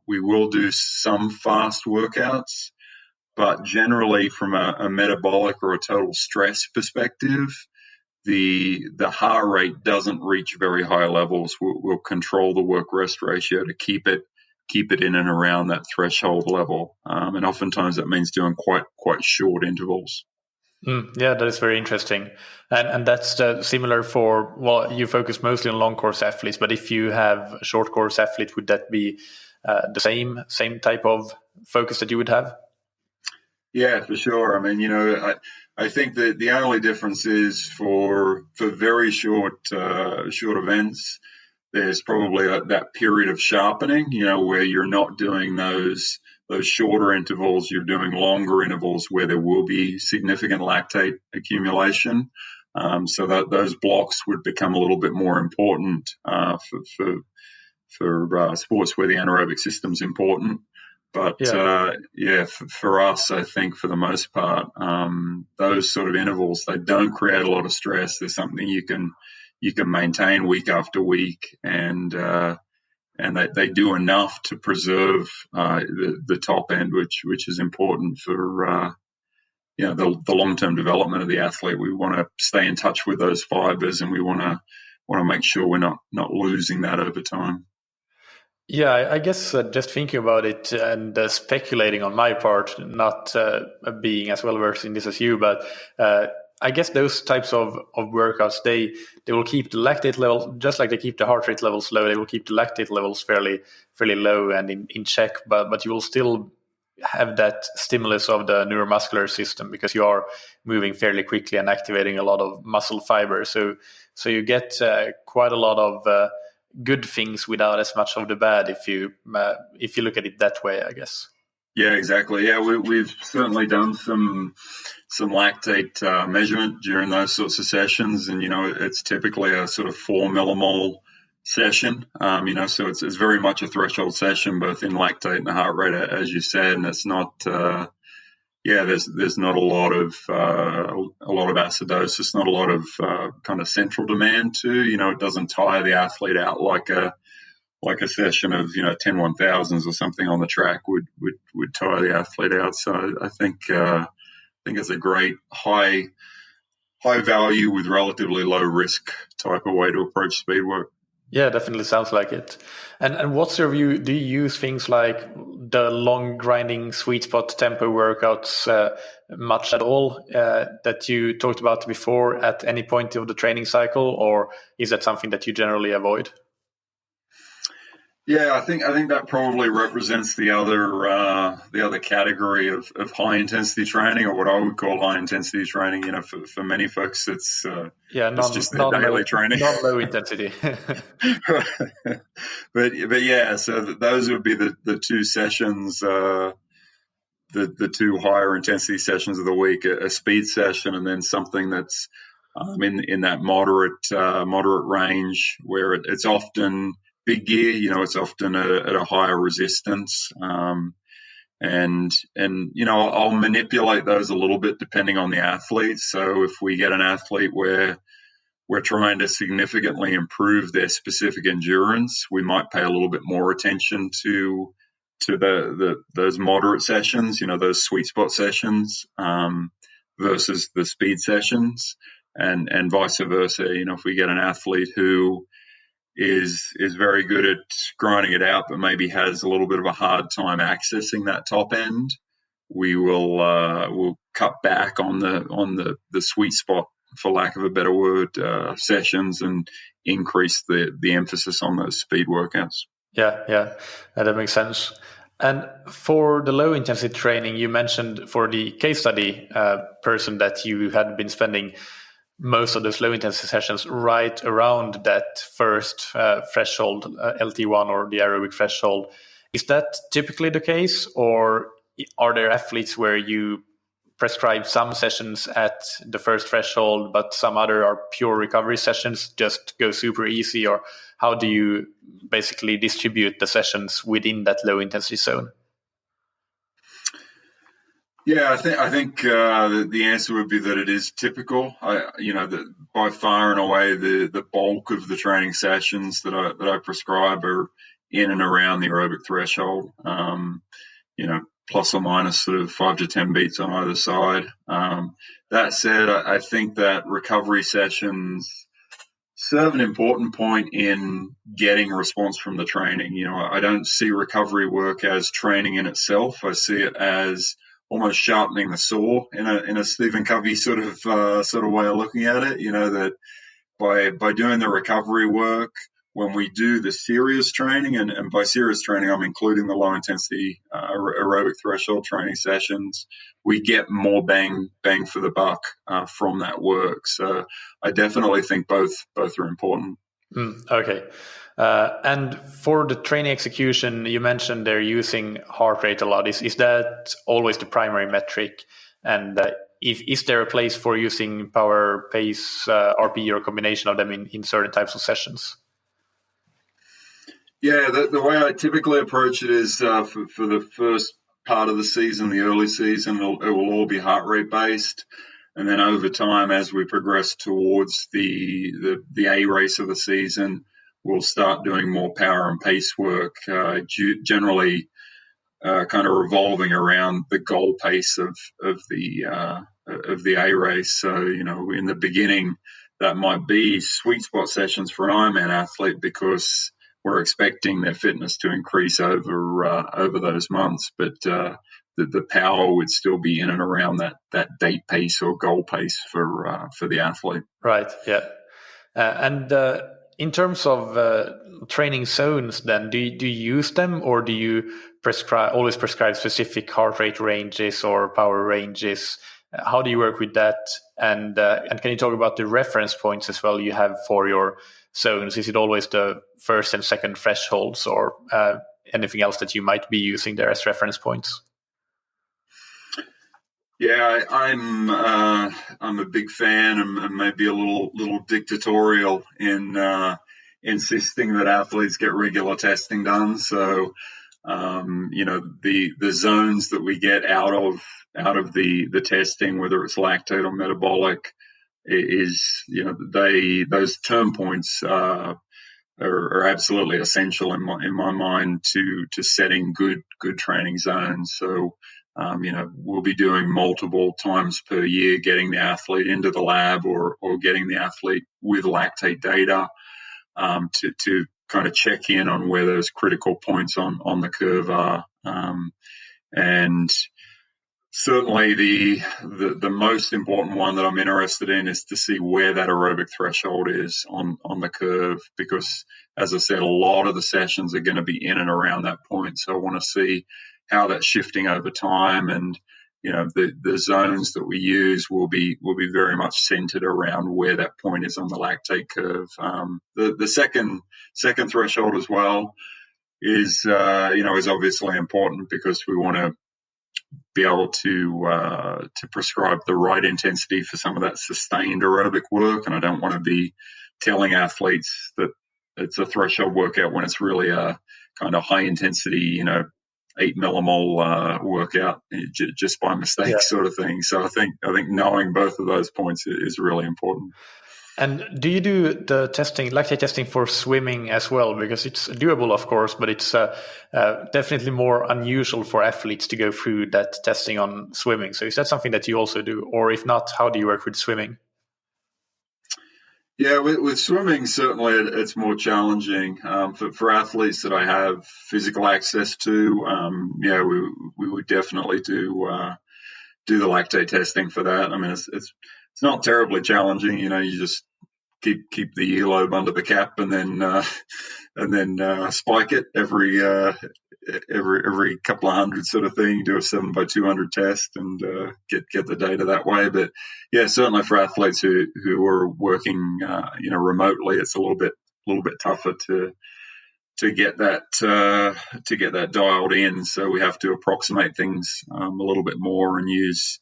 We will do some fast workouts, but generally from a metabolic or a total stress perspective, the heart rate doesn't reach very high levels. We'll control the work rest ratio to keep it in and around that threshold level, and oftentimes that means doing quite short intervals. Yeah, that is very interesting, and that's similar for, well, you focus mostly on long course athletes, but if you have a short course athlete, would that be the same type of focus that you would have? Yeah, for sure. I mean, I think that the only difference is for very short events, there's probably that period of sharpening, where you're not doing those shorter intervals, you're doing longer intervals where there will be significant lactate accumulation. So that those blocks would become a little bit more important for sports where the anaerobic system's important. But for us, I think for the most part, those sort of intervals, they don't create a lot of stress. There's something you can maintain week after week, and they do enough to preserve the top end, which is important for the long-term development of the athlete. We want to stay in touch with those fibers, and we want to make sure we're not losing that over time. Yeah, I guess just thinking about it and speculating on my part, not being as well versed in this as you, but I guess those types of workouts, they will keep the lactate level, just like they keep the heart rate levels low, they will keep the lactate levels fairly low and in check, but you will still have that stimulus of the neuromuscular system because you are moving fairly quickly and activating a lot of muscle fiber. So you get quite a lot of good things without as much of the bad if you look at it that way, I guess. Yeah, exactly. Yeah, we've certainly done some lactate measurement during those sorts of sessions, and it's typically a sort of 4 millimole session. So it's very much a threshold session, both in lactate and the heart rate, as you said, and it's not. There's not a lot of acidosis, not a lot of kind of central demand too. It doesn't tire the athlete out like a session of 10 1000s or something on the track would tire the athlete out. So I think it's a great high value with relatively low risk type of way to approach speed work. Yeah, definitely sounds like it. And what's your view? Do you use things like the long grinding sweet spot tempo workouts much at all that you talked about before at any point of the training cycle, or is that something that you generally avoid? Yeah, I think that probably represents the other category of high intensity training, or what I would call high intensity training. For many folks, it's just their daily training, not low intensity. but yeah, so those would be the two sessions, the two higher intensity sessions of the week: a speed session, and then something that's in that moderate range, where it's often big gear. It's often at a higher resistance, and I'll manipulate those a little bit depending on the athlete. So if we get an athlete where we're trying to significantly improve their specific endurance, we might pay a little bit more attention to those moderate sessions, those sweet spot sessions, versus the speed sessions, and vice versa. If we get an athlete who is very good at grinding it out, but maybe has a little bit of a hard time accessing that top end, we'll cut back on the sweet spot for lack of a better word, sessions and increase the emphasis on those speed workouts. Yeah, that makes sense. And for the low intensity training, you mentioned for the case study person that you had been spending most of those low intensity sessions right around that first threshold, LT1 or the aerobic threshold. Is that typically the case, or are there athletes where you prescribe some sessions at the first threshold, but some other are pure recovery sessions, just go super easy? Or how do you basically distribute the sessions within that low intensity zone? Yeah, I think the answer would be that it is typical. That by far and away the bulk of the training sessions that I prescribe are in and around the aerobic threshold. Plus or minus sort of 5 to 10 beats on either side. That said, I think that recovery sessions serve an important point in getting response from the training. I don't see recovery work as training in itself. I see it as almost sharpening the saw in a Stephen Covey sort of way of looking at it. That by doing the recovery work, when we do the serious training, and by serious training, I'm including the low intensity aerobic threshold training sessions, we get more bang for the buck from that work. So I definitely think both are important. Okay. And for the training execution, you mentioned they're using heart rate a lot. Is that always the primary metric? And is there a place for using power, pace, RP, or a combination of them in certain types of sessions? Yeah, the way I typically approach it is for the first part of the season, the early season, it will all be heart rate based. And then over time, as we progress towards the A race of the season, we'll start doing more power and pace work, generally kind of revolving around the goal pace of the A race. So, in the beginning, that might be sweet spot sessions for an Ironman athlete because we're expecting their fitness to increase over those months, but the power would still be in and around that date pace or goal pace for the athlete. Right. Yeah. And in terms of training zones, then do you use them, or do you always prescribe specific heart rate ranges or power ranges? How do you work with that? And can you talk about the reference points as well you have for your zones? Is it always the first and second thresholds, or anything else that you might be using there as reference points? Yeah, I'm a big fan and maybe a little dictatorial in insisting that athletes get regular testing done. So, the zones that we get out of the testing, whether it's lactate or metabolic, is those term points are absolutely essential in my mind to setting good training zones. So. We'll be doing multiple times per year, getting the athlete into the lab or getting the athlete with lactate data to kind of check in on where those critical points on the curve are. And certainly the most important one that I'm interested in is to see where that aerobic threshold is on the curve, because, as I said, a lot of the sessions are going to be in and around that point. So I want to see how that's shifting over time, and the zones that we use will be very much centered around where that point is on the lactate curve. The second threshold as well is obviously important, because we want to be able to prescribe the right intensity for some of that sustained aerobic work, and I don't want to be telling athletes that it's a threshold workout when it's really a kind of high intensity, 8 millimole workout just by mistake, sort of thing. So I think knowing both of those points is really important. And do you do the lactate testing for swimming as well? Because it's doable, of course, but it's definitely more unusual for athletes to go through that testing on swimming. So is that something that you also do? Or if not, how do you work with swimming? Yeah, with swimming, certainly it's more challenging. For athletes that I have physical access to, we would definitely do the lactate testing for that. I mean, it's it's not terribly challenging. You just keep the earlobe under the cap and then spike it every couple of hundred sort of thing. Do a 7x200 test and get the data that way. But yeah, certainly for athletes who are working remotely, it's a little bit tougher to get that dialed in. So we have to approximate things a little bit more and use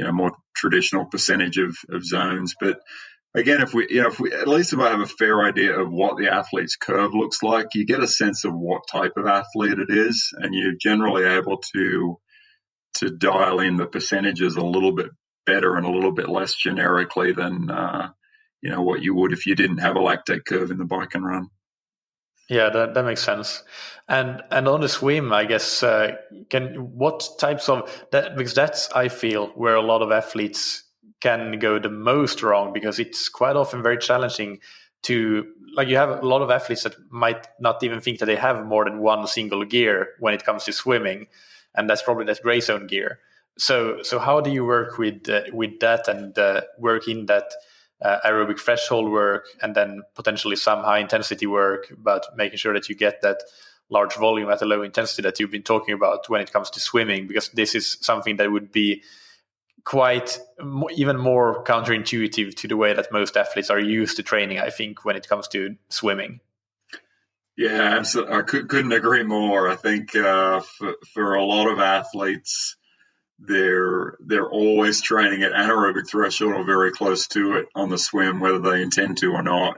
more traditional percentage of zones. But again, if we at least if I have a fair idea of what the athlete's curve looks like, you get a sense of what type of athlete it is, and you're generally able to dial in the percentages a little bit better and a little bit less generically than what you would if you didn't have a lactate curve in the bike and run. Yeah, that makes sense. And on the swim, I guess, what types of that, because that's, I feel, where a lot of athletes can go the most wrong, because it's quite often very challenging to, like, you have a lot of athletes that might not even think that they have more than one single gear when it comes to swimming, and that's probably that gray zone gear. So how do you work with that and work in that aerobic threshold work and then potentially some high intensity work, but making sure that you get that large volume at a low intensity that you've been talking about when it comes to swimming, because this is something that would be quite even more counterintuitive to the way that most athletes are used to training, I think, when it comes to swimming. Yeah, absolutely. I couldn't agree more. I think for a lot of athletes, they're always training at anaerobic threshold or very close to it on the swim, whether they intend to or not.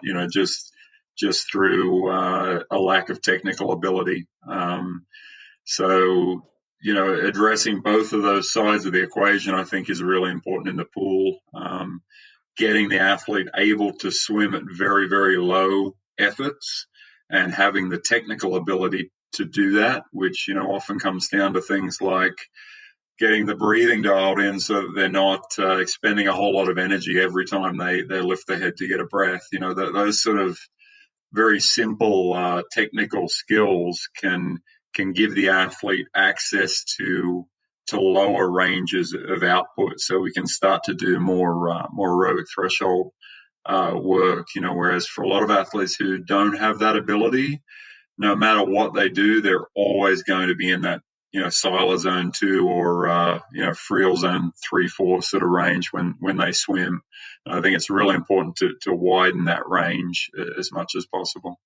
Just through a lack of technical ability. So addressing both of those sides of the equation, I think, is really important in the pool. Getting the athlete able to swim at very, very low efforts and having the technical ability to do that, which often comes down to things like getting the breathing dialed in so that they're not expending a whole lot of energy every time they lift their head to get a breath. Those sort of very simple technical skills can give the athlete access to lower ranges of output, so we can start to do more aerobic threshold work. Whereas for a lot of athletes who don't have that ability, no matter what they do, they're always going to be in that Sila zone 2 or Friel zone 3-4 sort of range when they swim. And I think it's really important to widen that range as much as possible.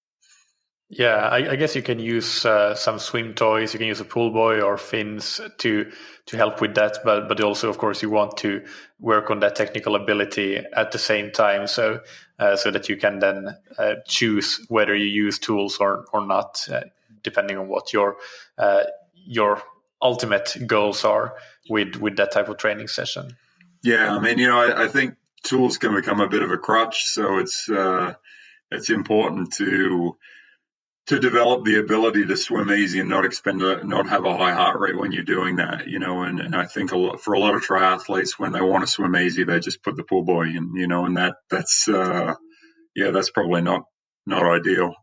Yeah, I guess you can use some swim toys. You can use a pull buoy or fins to help with that. But also, of course, you want to work on that technical ability at the same time, so that you can then choose whether you use tools or not, depending on what your ultimate goals are with that type of training session. Yeah, I mean, I think tools can become a bit of a crutch, so it's important to develop the ability to swim easy and not have a high heart rate when you're doing that, and I think for a lot of triathletes, when they want to swim easy, they just put the pull buoy in, and that's probably not ideal.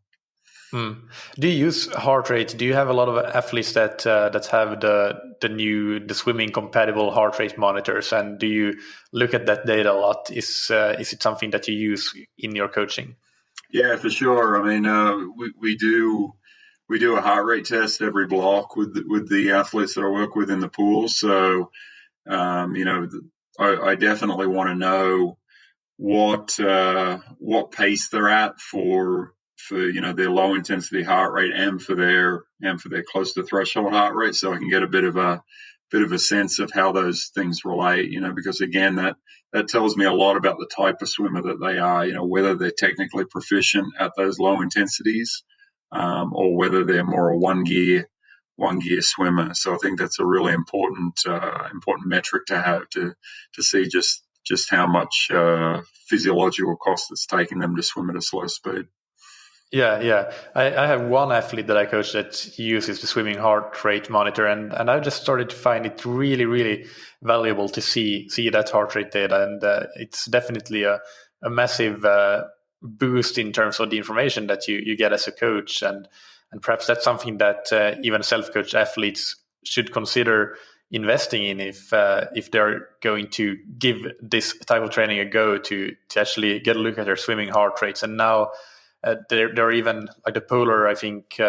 Do you use heart rate? Do you have a lot of athletes that have the swimming compatible heart rate monitors, and do you look at that data a lot? Is it something that you use in your coaching? Yeah, for sure. I mean, we do a heart rate test every block with the athletes that I work with in the pool. So, I definitely want to know what pace they're at for their low intensity heart rate and for their close to threshold heart rate, so I can get a bit of a sense of how those things relate. Because again, that tells me a lot about the type of swimmer that they are. Whether they're technically proficient at those low intensities, or whether they're more a one gear swimmer. So I think that's a really important metric to have to see just how much physiological cost it's taking them to swim at a slow speed. Yeah. I have one athlete that I coach that uses the swimming heart rate monitor, and I just started to find it really, really valuable to see that heart rate data, and it's definitely a massive boost in terms of the information that you get as a coach, and perhaps that's something that even self-coached athletes should consider investing in if they're going to give this type of training a go to actually get a look at their swimming heart rates. And now there are even like the Polar, I think,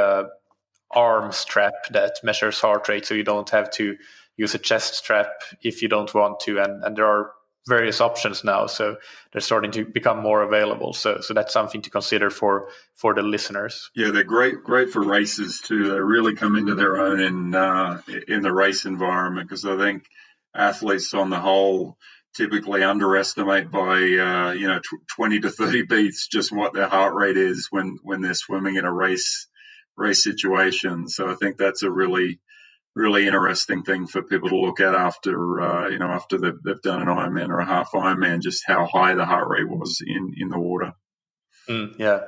arm strap that measures heart rate, so you don't have to use a chest strap if you don't want to. And there are various options now, so they're starting to become more available. So that's something to consider for the listeners. Yeah, they're great for races too. They really come into their own in the race environment, because I think athletes on the whole typically underestimate by 20 to 30 beats just what their heart rate is when they're swimming in a race situation. So I think that's a really interesting thing for people to look at after after they've done an Ironman or a half Ironman, just how high the heart rate was in the water. Yeah.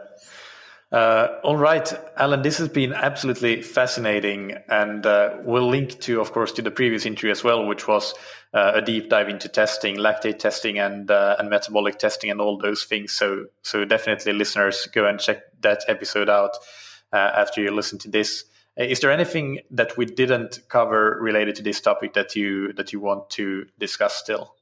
All right, Alan, this has been absolutely fascinating, and we'll link to, of course, to the previous interview as well, which was a deep dive into testing, lactate testing, and metabolic testing, and all those things. So definitely, listeners, go and check that episode out after you listen to this. Is there anything that we didn't cover related to this topic that you want to discuss still?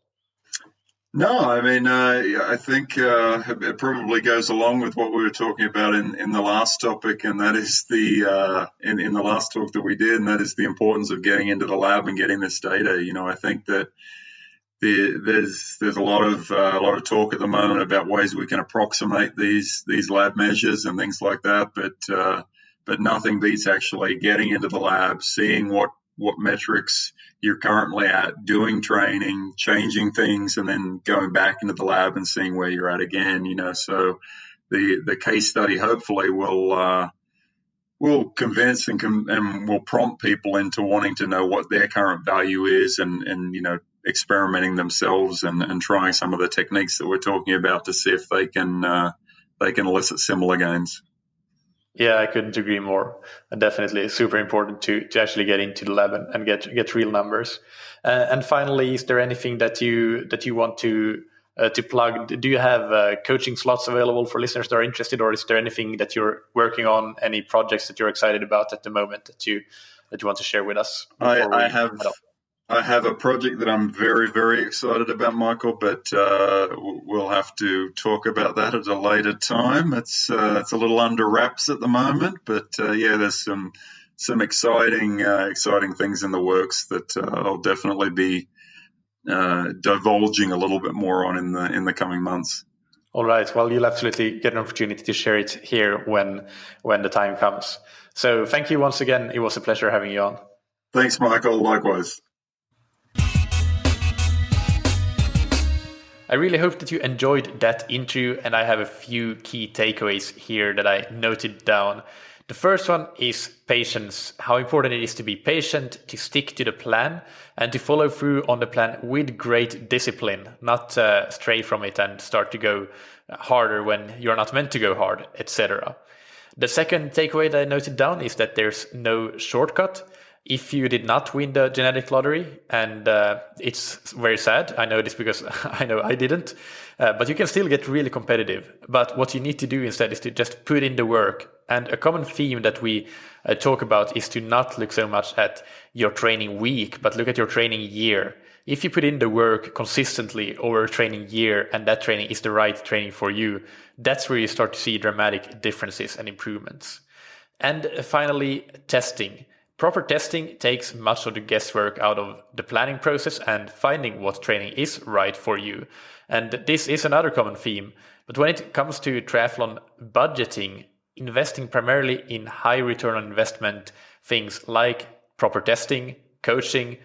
No, I mean, I think it probably goes along with what we were talking about in the last topic, and that is in the last talk that we did, and that is the importance of getting into the lab and getting this data. I think that there's a lot of talk at the moment about ways we can approximate these lab measures and things like that, but nothing beats actually getting into the lab, seeing what metrics you're currently at, doing training, changing things, and then going back into the lab and seeing where you're at again. So the case study hopefully will convince and will prompt people into wanting to know what their current value is, and experimenting themselves and trying some of the techniques that we're talking about to see if they can elicit similar gains. Yeah, I couldn't agree more. Definitely super important to actually get into the lab and get real numbers. And finally, is there anything that you want to plug? Do you have coaching slots available for listeners that are interested, or is there anything that you're working on, any projects that you're excited about at the moment that you want to share with us? I have a project that I'm very, very excited about, Michael, but we'll have to talk about that at a later time. It's a little under wraps at the moment, but there's some exciting things in the works that I'll definitely be divulging a little bit more on in the coming months. All right. Well, you'll absolutely get an opportunity to share it here when the time comes. So thank you once again. It was a pleasure having you on. Thanks, Michael. Likewise. I really hope that you enjoyed that interview, and I have a few key takeaways here that I noted down. The first one is patience, how important it is to be patient, to stick to the plan, and to follow through on the plan with great discipline, not stray from it and start to go harder when you're not meant to go hard, etc. The second takeaway that I noted down is that there's no shortcut. If you did not win the genetic lottery, and it's very sad, I know this because I know I didn't, but you can still get really competitive. But what you need to do instead is to just put in the work. And a common theme that we talk about is to not look so much at your training week, but look at your training year. If you put in the work consistently over a training year, and that training is the right training for you, that's where you start to see dramatic differences and improvements. And finally, testing. Proper testing takes much of the guesswork out of the planning process and finding what training is right for you. And this is another common theme. But when it comes to triathlon budgeting, investing primarily in high return on investment things like proper testing, coaching,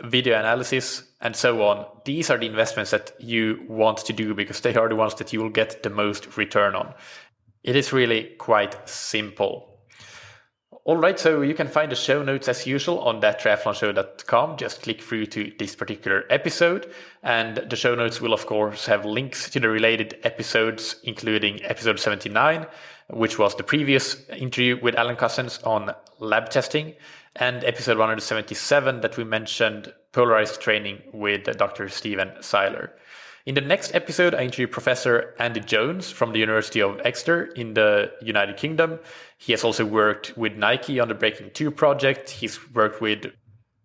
video analysis, and so on, these are the investments that you want to do because they are the ones that you will get the most return on. It is really quite simple. All right, so you can find the show notes as usual on thattriathlonshow.com. Just click through to this particular episode, and the show notes will of course have links to the related episodes, including episode 79, which was the previous interview with Alan Cozens on lab testing, and episode 177 that we mentioned, Polarized training with Dr. Stephen Seiler. In the next episode, I interview Professor Andy Jones from the University of Exeter in the United Kingdom. He has also worked with Nike on the Breaking 2 project. He's worked with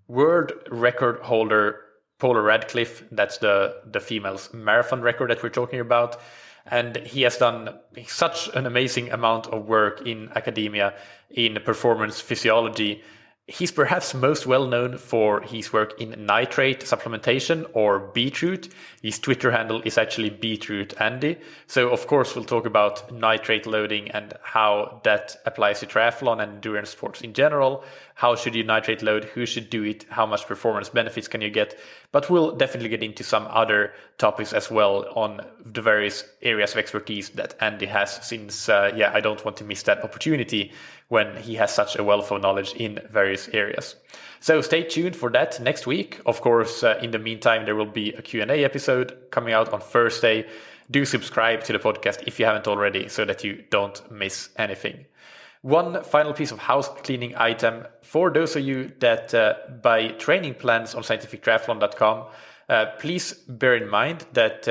world record holder Paula Radcliffe. That's the female's marathon record that we're talking about. And he has done such an amazing amount of work in academia, in performance physiology. He's perhaps most well known for his work in nitrate supplementation, or beetroot. His Twitter handle is actually Beetroot Andy. So of course we'll talk about nitrate loading and how that applies to triathlon and endurance sports in general. How should you nitrate load? Who should do it? How much performance benefits can you get? But we'll definitely get into some other topics as well on the various areas of expertise that Andy has, since I don't want to miss that opportunity when he has such a wealth of knowledge in various areas. So stay tuned for that next week. Of course, in the meantime, there will be a Q&A episode coming out on Thursday. Do subscribe to the podcast if you haven't already, so that you don't miss anything. One final piece of house cleaning item for those of you that buy training plans on scientifictriathlon.com. Please bear in mind that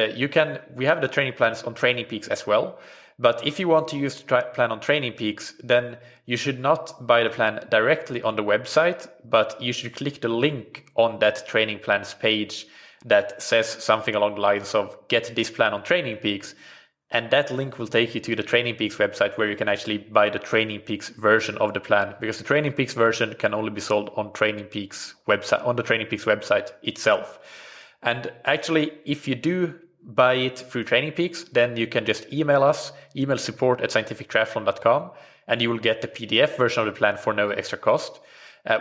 we have the training plans on Training Peaks as well. But if you want to use the plan on Training Peaks, then you should not buy the plan directly on the website, but you should click the link on that training plans page that says something along the lines of "Get this plan on Training Peaks." And that link will take you to the Training Peaks website, where you can actually buy the Training Peaks version of the plan, because the Training Peaks version can only be sold on Training Peaks website, on the Training Peaks website itself. And actually, if you do buy it through Training Peaks, then you can just email us, email support@scientifictriathlon.com, and you will get the PDF version of the plan for no extra cost.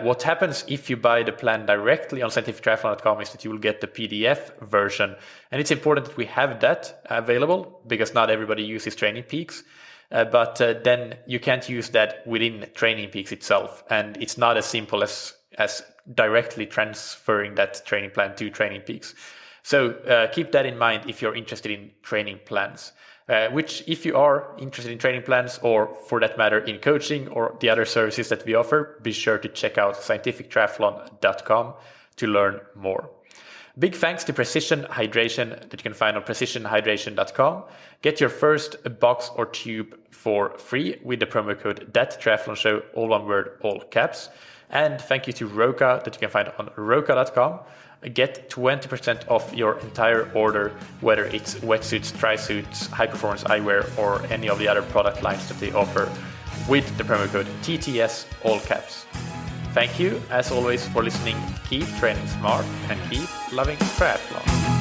What happens if you buy the plan directly on scientifictriathlon.com is that you will get the PDF version. And it's important that we have that available, because not everybody uses Training Peaks. But then you can't use that within Training Peaks itself. And it's not as simple as directly transferring that training plan to Training Peaks. So keep that in mind if you're interested in training plans. Which, if you are interested in training plans, or for that matter in coaching or the other services that we offer, be sure to check out scientifictriathlon.com to learn more. Big thanks to Precision Hydration that you can find on precisionhydration.com. Get your first box or tube for free with the promo code ThatTriathlonShow, all one word, all caps. And thank you to Roka that you can find on roka.com. Get 20% off your entire order, whether it's wetsuits, tri-suits, high-performance eyewear, or any of the other product lines that they offer, with the promo code TTS, all caps. Thank you, as always, for listening. Keep training smart and keep loving triathlon.